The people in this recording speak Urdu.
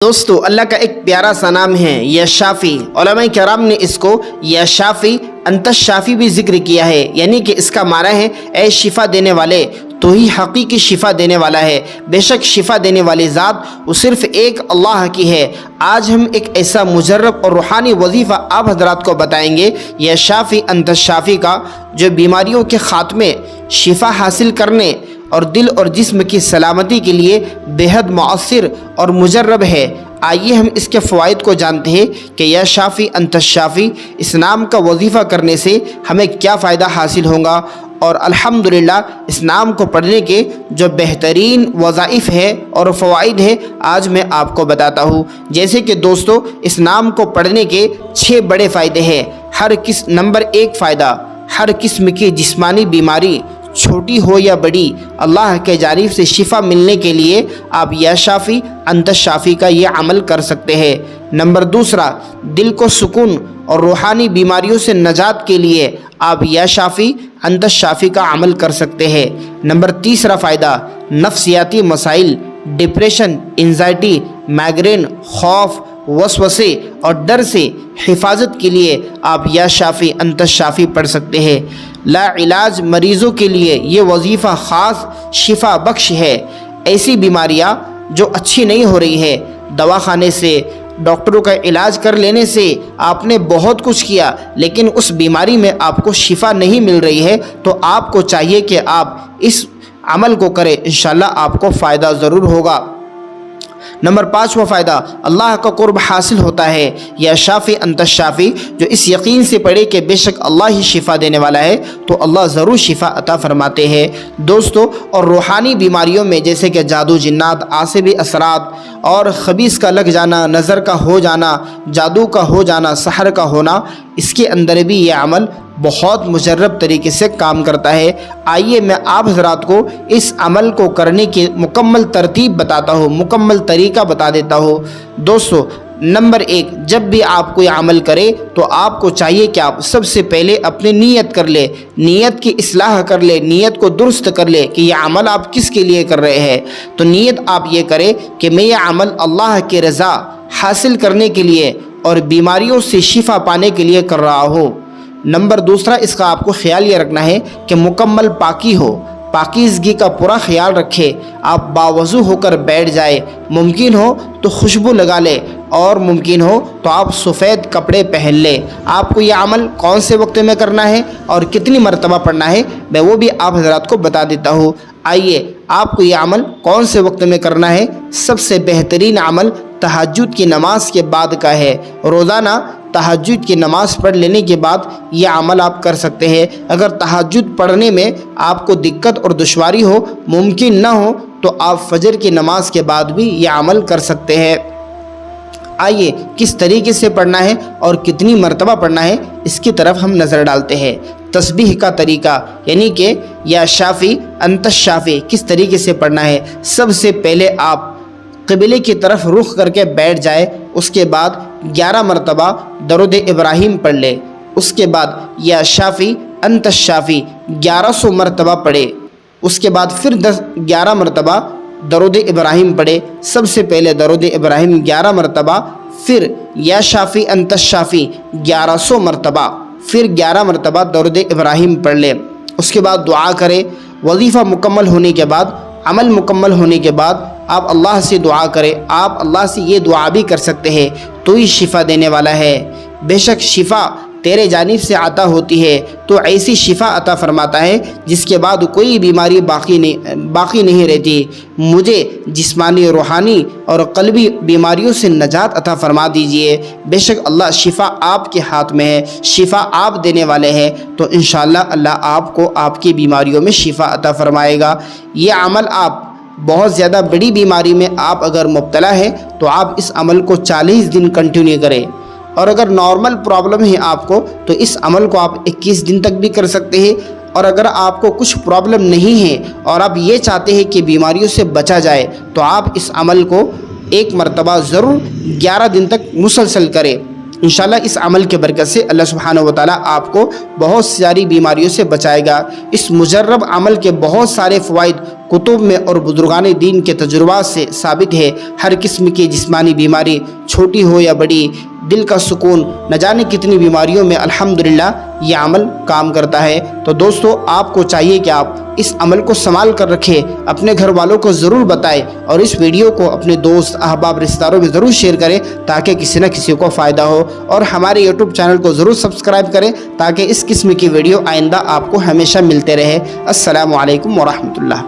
دوستو اللہ کا ایک پیارا سا نام ہے یا شافی۔ علماء کرام نے اس کو یا شافی انت شافی بھی ذکر کیا ہے، یعنی کہ اس کا معنی ہے اے شفا دینے والے، تو ہی حقیقی شفا دینے والا ہے۔ بے شک شفا دینے والی ذات وہ صرف ایک اللہ کی ہے۔ آج ہم ایک ایسا مجرب اور روحانی وظیفہ آپ حضرات کو بتائیں گے یا شافی انت شافی کا، جو بیماریوں کے خاتمے، شفا حاصل کرنے اور دل اور جسم کی سلامتی کے لیے بے حد مؤثر اور مجرب ہے۔ آئیے ہم اس کے فوائد کو جانتے ہیں کہ یا شافی انت شافی اس نام کا وظیفہ کرنے سے ہمیں کیا فائدہ حاصل ہوگا، اور الحمدللہ اس نام کو پڑھنے کے جو بہترین وظائف ہے اور فوائد ہے آج میں آپ کو بتاتا ہوں۔ جیسے کہ دوستو اس نام کو پڑھنے کے 6 بڑے فائدے ہیں۔ نمبر 1 فائدہ، ہر قسم کی جسمانی بیماری چھوٹی ہو یا بڑی، اللہ کے جانب سے شفا ملنے کے لیے آپ یا شافی انت شافی کا یہ عمل کر سکتے ہیں۔ نمبر 2، دل کو سکون اور روحانی بیماریوں سے نجات کے لیے آپ یا شافی انت شافی کا عمل کر سکتے ہیں۔ نمبر 3 فائدہ، نفسیاتی مسائل، ڈپریشن، انزائٹی، مائگرین، خوف، وسوسے اور ڈر سے حفاظت کے لیے آپ یا شافی انت شافی پڑھ سکتے ہیں۔ لا علاج مریضوں کے لیے یہ وظیفہ خاص شفا بخش ہے۔ ایسی بیماریاں جو اچھی نہیں ہو رہی ہے، دواخانے سے، ڈاکٹروں کا علاج کر لینے سے آپ نے بہت کچھ کیا لیکن اس بیماری میں آپ کو شفا نہیں مل رہی ہے، تو آپ کو چاہیے کہ آپ اس عمل کو کریں، انشاءاللہ آپ کو فائدہ ضرور ہوگا۔ نمبر 5 فائدہ، اللہ کا قرب حاصل ہوتا ہے۔ یا شافی انت شافی جو اس یقین سے پڑھے کہ بے شک اللہ ہی شفا دینے والا ہے، تو اللہ ضرور شفا عطا فرماتے ہیں۔ دوستو اور روحانی بیماریوں میں جیسے کہ جادو، جنات، عصبی اثرات اور خبیث کا لگ جانا، نظر کا ہو جانا، جادو کا ہو جانا، سحر کا ہونا، اس کے اندر بھی یہ عمل بہت مجرب طریقے سے کام کرتا ہے۔ آئیے میں آپ حضرات کو اس عمل کو کرنے کی مکمل ترتیب بتاتا ہوں، مکمل طریقہ بتا دیتا ہوں۔ دوستو نمبر 1، جب بھی آپ کوئی عمل کرے تو آپ کو چاہیے کہ آپ سب سے پہلے اپنی نیت کر لے، نیت کی اصلاح کر لے، نیت کو درست کر لے کہ یہ عمل آپ کس کے لیے کر رہے ہیں۔ تو نیت آپ یہ کریں کہ میں یہ عمل اللہ کی رضا حاصل کرنے کے لیے اور بیماریوں سے شفا پانے کے لیے کر رہا ہوں۔ نمبر 2، اس کا آپ کو خیال یہ رکھنا ہے کہ مکمل پاکی ہو، پاکیزگی کا پورا خیال رکھے۔ آپ باوضو ہو کر بیٹھ جائے، ممکن ہو تو خوشبو لگا لے اور ممکن ہو تو آپ سفید کپڑے پہن لے۔ آپ کو یہ عمل کون سے وقت میں کرنا ہے اور کتنی مرتبہ پڑھنا ہے میں وہ بھی آپ حضرات کو بتا دیتا ہوں۔ آئیے آپ کو یہ عمل کون سے وقت میں کرنا ہے۔ سب سے بہترین عمل تہجد کی نماز کے بعد کا ہے۔ روزانہ تہجد کی نماز پڑھ لینے کے بعد یہ عمل آپ کر سکتے ہیں۔ اگر تہجد پڑھنے میں آپ کو دقت اور دشواری ہو، ممکن نہ ہو، تو آپ فجر کی نماز کے بعد بھی یہ عمل کر سکتے ہیں۔ آئیے کس طریقے سے پڑھنا ہے اور کتنی مرتبہ پڑھنا ہے اس کی طرف ہم نظر ڈالتے ہیں۔ تسبیح کا طریقہ، یعنی کہ یا شافی انت شافی کس طریقے سے پڑھنا ہے۔ سب سے پہلے آپ قبلے کی طرف رخ کر کے بیٹھ جائے، اس کے بعد 11 مرتبہ درود ابراہیم پڑھ لے، اس کے بعد یا شافی انت شافی 1100 مرتبہ پڑھے، اس کے بعد پھر 11 مرتبہ درود ابراہیم پڑھے۔ سب سے پہلے درود ابراہیم 11 مرتبہ، پھر یا شافی انت شافی 1100 مرتبہ، پھر 11 مرتبہ درود ابراہیم پڑھ لے۔ اس کے بعد دعا کرے۔ وظیفہ مکمل ہونے کے بعد، عمل مکمل ہونے کے بعد آپ اللہ سے دعا کریں۔ آپ اللہ سے یہ دعا بھی کر سکتے ہیں، تو ہی شفا دینے والا ہے، بے شک شفا تیرے جانب سے عطا ہوتی ہے، تو ایسی شفا عطا فرماتا ہے جس کے بعد کوئی بیماری باقی نہیں رہتی۔ مجھے جسمانی، روحانی اور قلبی بیماریوں سے نجات عطا فرما دیجئے۔ بے شک اللہ شفا آپ کے ہاتھ میں ہے، شفا آپ دینے والے ہیں، تو انشاءاللہ اللہ آپ کو آپ کی بیماریوں میں شفا عطا فرمائے گا۔ یہ عمل آپ بہت زیادہ بڑی بیماری میں آپ اگر مبتلا ہے تو آپ اس عمل کو 40 دن کنٹینیو کریں، اور اگر نارمل پرابلم ہے آپ کو تو اس عمل کو آپ 21 دن تک بھی کر سکتے ہیں۔ اور اگر آپ کو کچھ پرابلم نہیں ہے اور آپ یہ چاہتے ہیں کہ بیماریوں سے بچا جائے، تو آپ اس عمل کو 1 مرتبہ ضرور 11 دن تک مسلسل کریں۔ انشاءاللہ اس عمل کے برکت سے اللہ سبحانہ و تعالیٰ آپ کو بہت ساری بیماریوں سے بچائے گا۔ اس مجرب عمل کے بہت سارے فوائد کتب میں اور بزرگان دین کے تجربات سے ثابت ہے۔ ہر قسم کی جسمانی بیماری، چھوٹی ہو یا بڑی، دل کا سکون، نہ جانے کتنی بیماریوں میں الحمدللہ یہ عمل کام کرتا ہے۔ تو دوستو آپ کو چاہیے کہ آپ اس عمل کو سنبھال کر رکھیں، اپنے گھر والوں کو ضرور بتائیں اور اس ویڈیو کو اپنے دوست احباب رشتہ داروں میں ضرور شیئر کریں تاکہ کسی نہ کسی کو فائدہ ہو، اور ہمارے یوٹیوب چینل کو ضرور سبسکرائب کریں تاکہ اس قسم کی ویڈیو آئندہ آپ کو ہمیشہ ملتے رہے۔ السلام علیکم ورحمۃ اللہ۔